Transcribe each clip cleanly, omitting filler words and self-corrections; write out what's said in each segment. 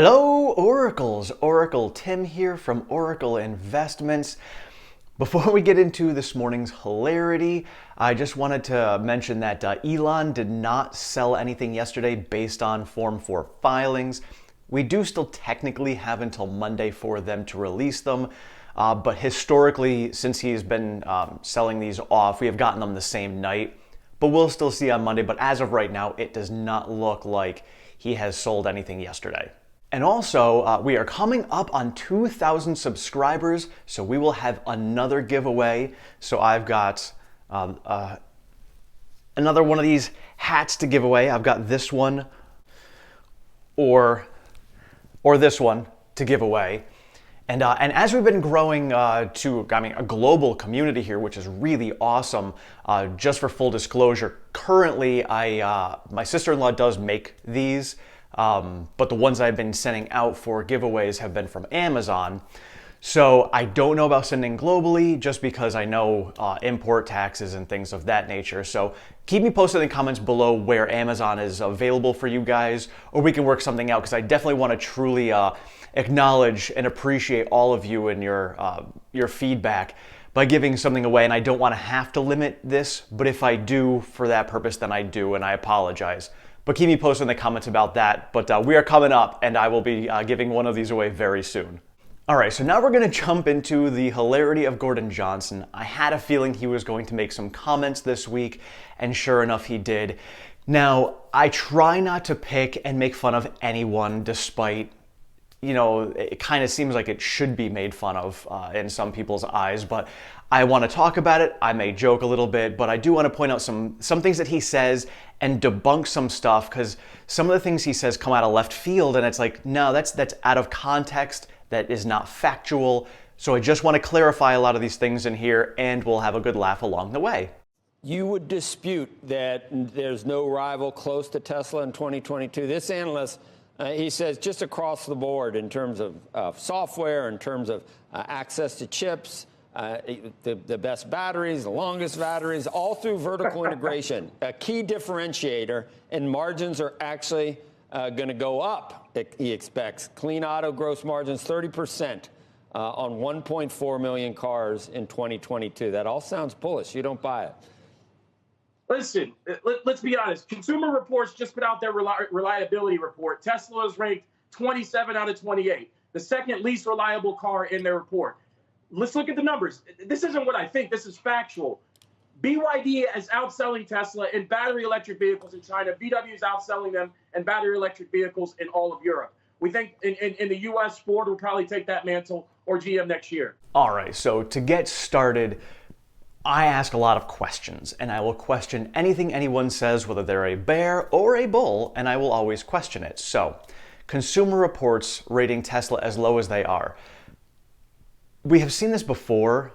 Hello, Oracles. Oracle Tim here from Oracle Investments. Before we get into this morning's hilarity, I just wanted to mention that Elon did not sell anything yesterday based on Form 4 filings. We do still technically have until Monday for them to release them, but historically, since he's been selling these off, we have gotten them the same night. But we'll still see on Monday, but as of right now, it does not look like he has sold anything yesterday. And also, we are coming up on 2,000 subscribers, so we will have another giveaway. So I've got another one of these hats to give away. I've got this one or this one to give away. And as we've been growing to a global community here, which is really awesome, just for full disclosure, currently my sister-in-law does make these. But the ones I've been sending out for giveaways have been from Amazon. So I don't know about sending globally just because I know import taxes and things of that nature. So keep me posted in the comments below where Amazon is available for you guys, or we can work something out, because I definitely want to truly acknowledge and appreciate all of you and your feedback by giving something away. And I don't want to have to limit this, but if I do for that purpose, then I do, and I apologize. But keep me posted in the comments about that. But we are coming up, and I will be giving one of these away very soon. All right, so now we're going to jump into the hilarity of Gordon Johnson. I had a feeling he was going to make some comments this week, and sure enough, he did. Now, I try not to pick and make fun of anyone, despite, it kind of seems like it should be made fun of in some people's eyes, but I want to talk about it. I may joke a little bit, but I do want to point out some things that he says and debunk some stuff, because some of the things he says come out of left field, and it's like, no, that's out of context. That is not factual. So I just want to clarify a lot of these things in here, and we'll have a good laugh along the way. You would dispute that there's no rival close to Tesla in 2022. This analyst, he says just across the board in terms of software, in terms of access to chips, the best batteries, the longest batteries, all through vertical integration. A key differentiator, and margins are actually going to go up, he expects. Clean auto gross margins 30% on 1.4 million cars in 2022. That all sounds bullish. You don't buy it. Listen, let's be honest. Consumer Reports just put out their reliability report. Tesla is ranked 27 out of 28, the second least reliable car in their report. Let's look at the numbers. This isn't what I think. This is factual. BYD is outselling Tesla in battery electric vehicles in China. VW is outselling them in battery electric vehicles in all of Europe. We think in the U.S., Ford will probably take that mantle, or GM next year. All right, so to get started, I ask a lot of questions, and I will question anything anyone says, whether they're a bear or a bull, and I will always question it. So, Consumer Reports rating Tesla as low as they are. We have seen this before,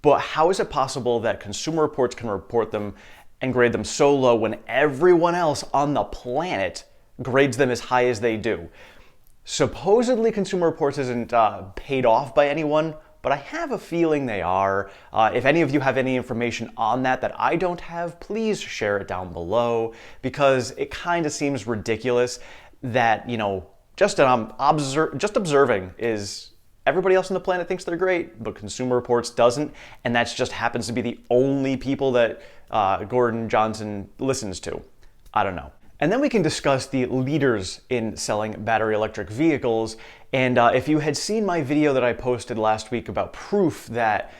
but how is it possible that Consumer Reports can report them and grade them so low when everyone else on the planet grades them as high as they do? Supposedly, Consumer Reports isn't paid off by anyone, but I have a feeling they are. If any of you have any information on that I don't have, please share it down below, because it kind of seems ridiculous that, just observing is everybody else on the planet thinks they're great, but Consumer Reports doesn't, and that just happens to be the only people that Gordon Johnson listens to. I don't know. And then we can discuss the leaders in selling battery electric vehicles. And if you had seen my video that I posted last week about proof that,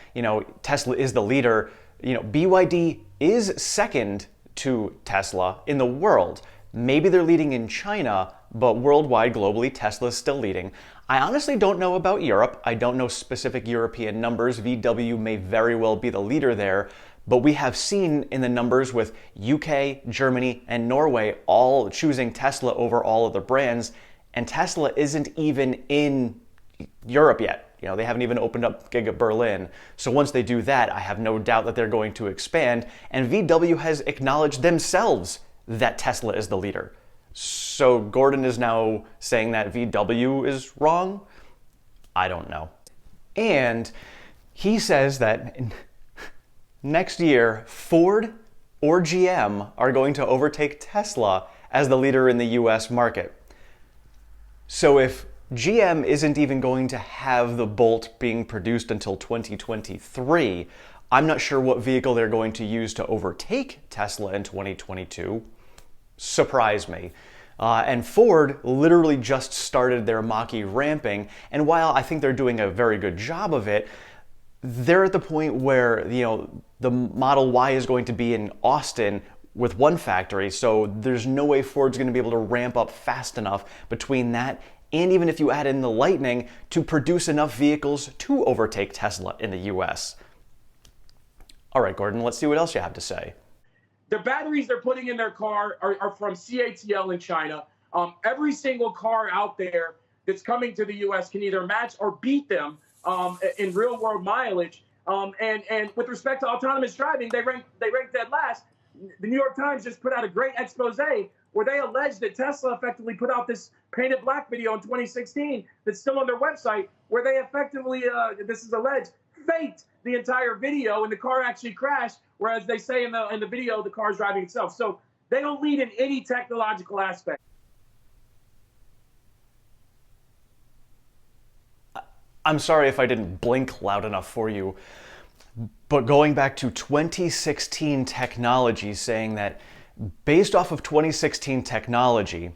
Tesla is the leader, BYD is second to Tesla in the world. Maybe they're leading in China, but worldwide, globally, Tesla is still leading. I honestly don't know about Europe. I don't know specific European numbers. VW may very well be the leader there, but we have seen in the numbers with UK, Germany, and Norway all choosing Tesla over all other brands, and Tesla isn't even in Europe yet. They haven't even opened up Giga Berlin. So once they do that, I have no doubt that they're going to expand, and VW has acknowledged themselves that Tesla is the leader. So Gordon is now saying that VW is wrong? I don't know. And he says that next year, Ford or GM are going to overtake Tesla as the leader in the US market. So if GM isn't even going to have the Bolt being produced until 2023, I'm not sure what vehicle they're going to use to overtake Tesla in 2022. Surprise me. And Ford literally just started their Mach-E ramping, and while I think they're doing a very good job of it, they're at the point where, the Model Y is going to be in Austin with one factory, so there's no way Ford's going to be able to ramp up fast enough between that and even if you add in the Lightning to produce enough vehicles to overtake Tesla in the US. All right, Gordon, let's see what else you have to say. The batteries they're putting in their car are from CATL in China. Every single car out there that's coming to the U.S. can either match or beat them in real-world mileage. And with respect to autonomous driving, they rank dead last. The New York Times just put out a great expose where they allege that Tesla effectively put out this painted black video in 2016 that's still on their website, where they effectively, this is alleged, faked the entire video and the car actually crashed, whereas they say in the video the car's driving itself. So they don't lead in any technological aspect. I'm sorry if I didn't blink loud enough for you, but going back to 2016 technology, saying that based off of 2016 technology,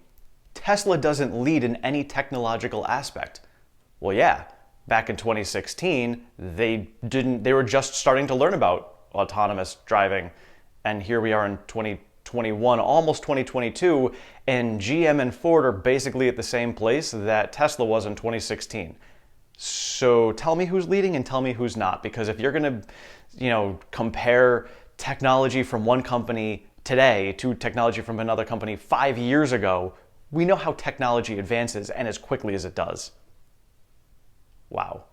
Tesla doesn't lead in any technological aspect. Well, yeah. Back in 2016, they were just starting to learn about autonomous driving. And here we are in 2021, almost 2022, and GM and Ford are basically at the same place that Tesla was in 2016. So tell me who's leading and tell me who's not, because if you're going to, compare technology from one company today to technology from another company 5 years ago, we know how technology advances and as quickly as it does. Wow.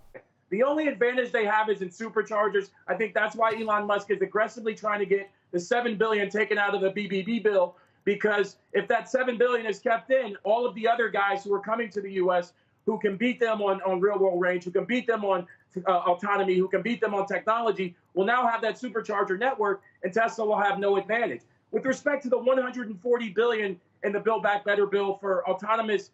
The only advantage they have is in superchargers. I think that's why Elon Musk is aggressively trying to get the $7 billion taken out of the BBB bill, because if that $7 billion is kept in, all of the other guys who are coming to the U.S. who can beat them on real-world range, who can beat them on autonomy, who can beat them on technology, will now have that supercharger network, and Tesla will have no advantage. With respect to the $140 billion in the Build Back Better bill for autonomous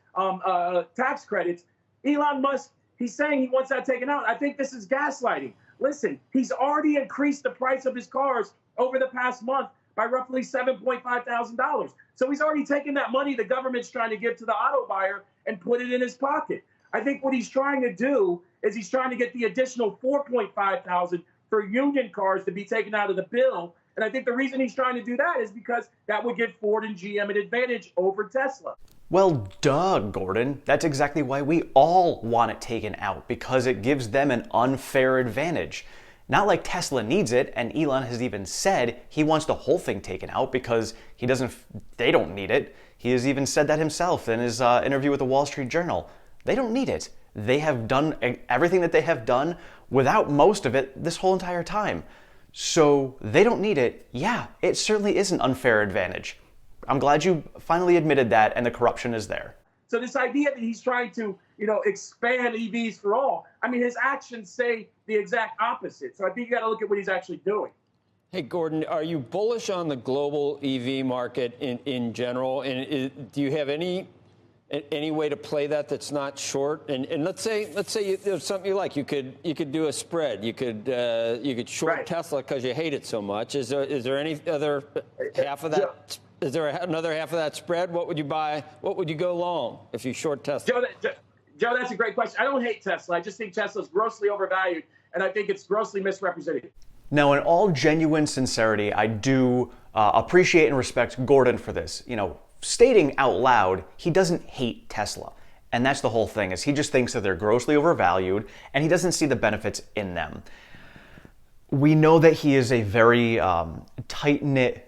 tax credits, Elon Musk, he's saying he wants that taken out. I think this is gaslighting. Listen, he's already increased the price of his cars over the past month by roughly $7.5 thousand. So he's already taken that money the government's trying to give to the auto buyer and put it in his pocket. I think what he's trying to do is he's trying to get the additional $4.5 thousand for union cars to be taken out of the bill. And I think the reason he's trying to do that is because that would give Ford and GM an advantage over Tesla. Well, duh, Gordon. That's exactly why we all want it taken out, because it gives them an unfair advantage. Not like Tesla needs it, and Elon has even said he wants the whole thing taken out because they don't need it. He has even said that himself in his interview with the Wall Street Journal. They don't need it. They have done everything that they have done without most of it this whole entire time. So they don't need it. Yeah, it certainly is an unfair advantage. I'm glad you finally admitted that, and the corruption is there. So this idea that he's trying to, expand EVs for all, I mean, his actions say the exact opposite. So I think you got to look at what he's actually doing. Hey, Gordon, are you bullish on the global EV market in general? And do you have any way to play that's not short? And let's say there's something you like. You could do a spread. You could short Right. Tesla because you hate it so much. Is there any other half of that? Is there another half of that spread? What would you buy? What would you go long if you short Tesla? Joe, that's a great question. I don't hate Tesla. I just think Tesla's grossly overvalued, and I think it's grossly misrepresented. Now, in all genuine sincerity, I do appreciate and respect Gordon for this. Stating out loud, he doesn't hate Tesla. And that's the whole thing, is he just thinks that they're grossly overvalued, and he doesn't see the benefits in them. We know that he is a very tight-knit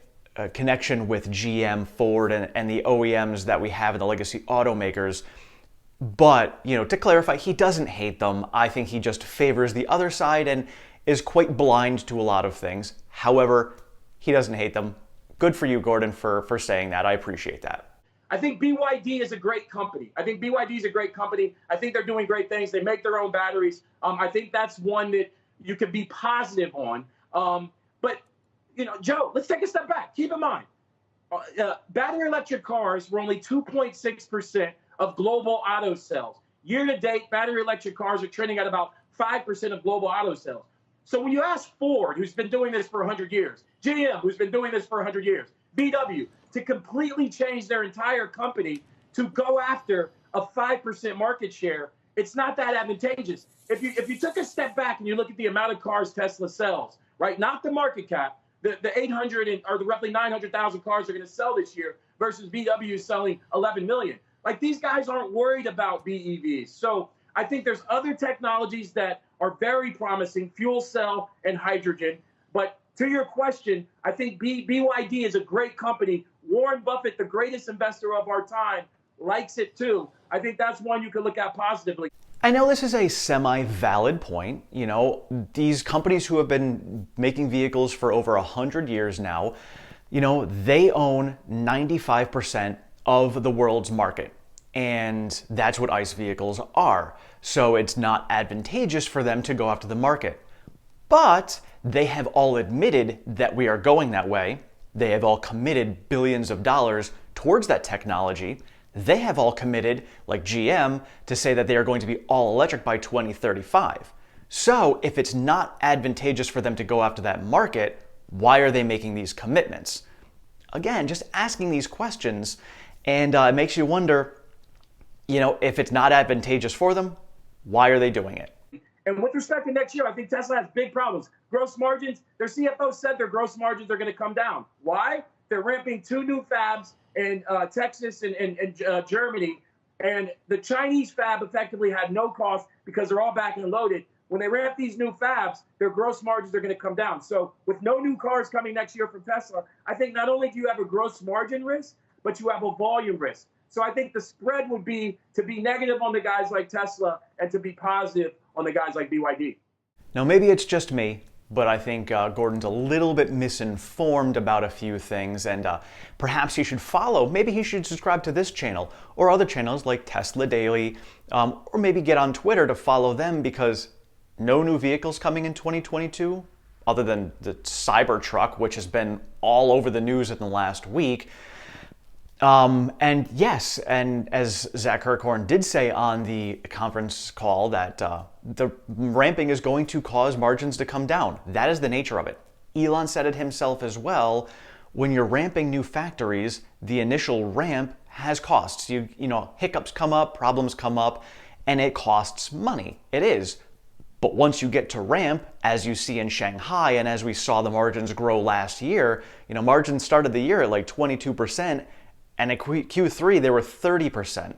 connection with GM, Ford, and the OEMs that we have in the legacy automakers. But, to clarify, he doesn't hate them. I think he just favors the other side and is quite blind to a lot of things. However, he doesn't hate them. Good for you, Gordon, for saying that. I appreciate that. I think BYD is a great company. I think they're doing great things. They make their own batteries. I think that's one that you can be positive on. But, Joe, let's take a step back. Keep in mind, battery electric cars were only 2.6% of global auto sales. Year to date, battery electric cars are trending at about 5% of global auto sales. So when you ask Ford, who's been doing this for 100 years, GM, who's been doing this for 100 years, VW, to completely change their entire company to go after a 5% market share, it's not that advantageous. If you took a step back and you look at the amount of cars Tesla sells, right, not the market cap, the 800 or the roughly 900,000 cars they're going to sell this year versus VW selling 11 million. Like, these guys aren't worried about BEVs. So I think there's other technologies that are very promising, fuel cell and hydrogen. But to your question, I think BYD is a great company. Warren Buffett, the greatest investor of our time, likes it too. I think that's one you can look at positively. I know this is a semi-valid point. You know, these companies who have been making vehicles for over 100 years now, you know, they own 95% of the world's market. And that's what ICE vehicles are. So it's not advantageous for them to go after the market. But they have all admitted that we are going that way. They have all committed billions of dollars towards that technology. They have all committed, like GM, to say that they are going to be all electric by 2035. So if it's not advantageous for them to go after that market, why are they making these commitments? Again, just asking these questions, and it makes you wonder, you know, if it's not advantageous for them, why are they doing it? And with respect to next year, I think Tesla has big problems. Gross margins, their CFO said their gross margins are going to come down. Why? They're ramping 2 new fabs in Texas and Germany. And the Chinese fab effectively had no cost because they're all back and loaded. When they ramp these new fabs, their gross margins are going to come down. So with no new cars coming next year from Tesla, I think not only do you have a gross margin risk, but you have a volume risk. So I think the spread would be to be negative on the guys like Tesla and to be positive on the guys like BYD. Now, maybe it's just me, but I think Gordon's a little bit misinformed about a few things, and perhaps he should follow, maybe he should subscribe to this channel or other channels like Tesla Daily, or maybe get on Twitter to follow them, because no new vehicles coming in 2022, other than the Cybertruck, which has been all over the news in the last week. And yes, and as Zach Kirkhorn did say on the conference call, that the ramping is going to cause margins to come down. That is the nature of it. Elon said it himself as well. When you're ramping new factories, the initial ramp has costs. You know, hiccups come up, problems come up, and it costs money. It is. But once you get to ramp, as you see in Shanghai, and as we saw the margins grow last year, you know, margins started the year at like 22%. And at Q3, they were 30%.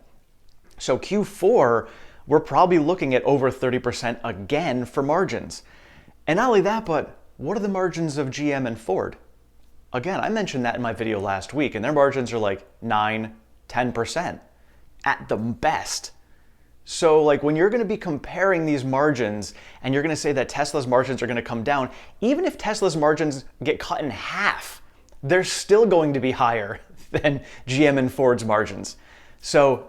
So Q4, we're probably looking at over 30% again for margins. And not only that, but what are the margins of GM and Ford? Again, I mentioned that in my video last week, and their margins are like 9, 10% at the best. So like, when you're going to be comparing these margins and you're going to say that Tesla's margins are going to come down, even if Tesla's margins get cut in half, they're still going to be higher than GM and Ford's margins. So,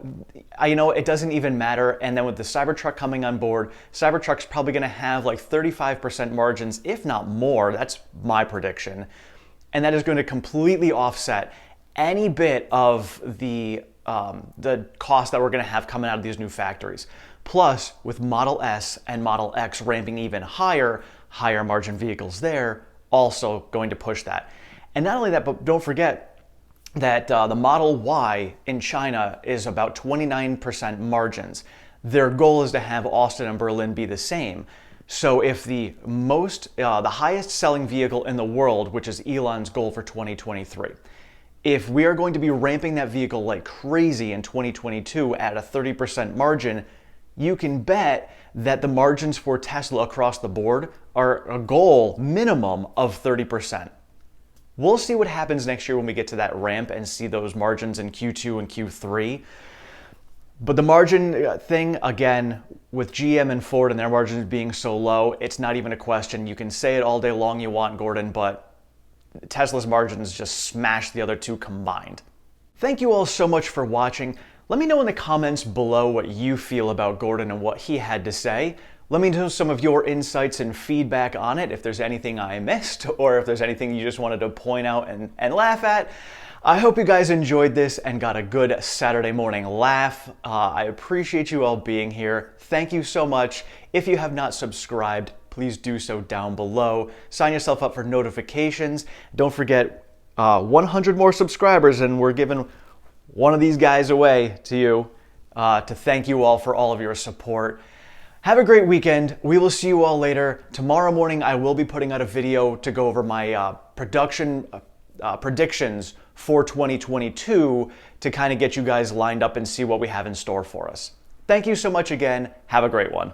you know, it doesn't even matter. And then with the Cybertruck coming on board, Cybertruck's probably going to have like 35% margins, if not more. That's my prediction. And that is going to completely offset any bit of the cost that we're going to have coming out of these new factories. Plus, with Model S and Model X ramping even higher margin vehicles there, also going to push that. And not only that, but don't forget that the Model Y in China is about 29% margins. Their goal is to have Austin and Berlin be the same. So if the highest selling vehicle in the world, which is Elon's goal for 2023, if we are going to be ramping that vehicle like crazy in 2022 at a 30% margin, you can bet that the margins for Tesla across the board are a goal minimum of 30%. We'll see what happens next year when we get to that ramp and see those margins in Q2 and Q3. But the margin thing, again, with GM and Ford and their margins being so low, it's not even a question. You can say it all day long you want, Gordon, but Tesla's margins just smash the other two combined. Thank you all so much for watching. Let me know in the comments below what you feel about Gordon and what he had to say. Let me know some of your insights and feedback on it, if there's anything I missed or if there's anything you just wanted to point out and laugh at. I hope you guys enjoyed this and got a good Saturday morning laugh. I appreciate you all being here. Thank you so much. If you have not subscribed, please do so down below. Sign yourself up for notifications. Don't forget, 100 more subscribers and we're giving one of these guys away to you to thank you all for all of your support. Have a great weekend. We will see you all later. Tomorrow morning, I will be putting out a video to go over my predictions for 2022 to kind of get you guys lined up and see what we have in store for us. Thank you so much again. Have a great one.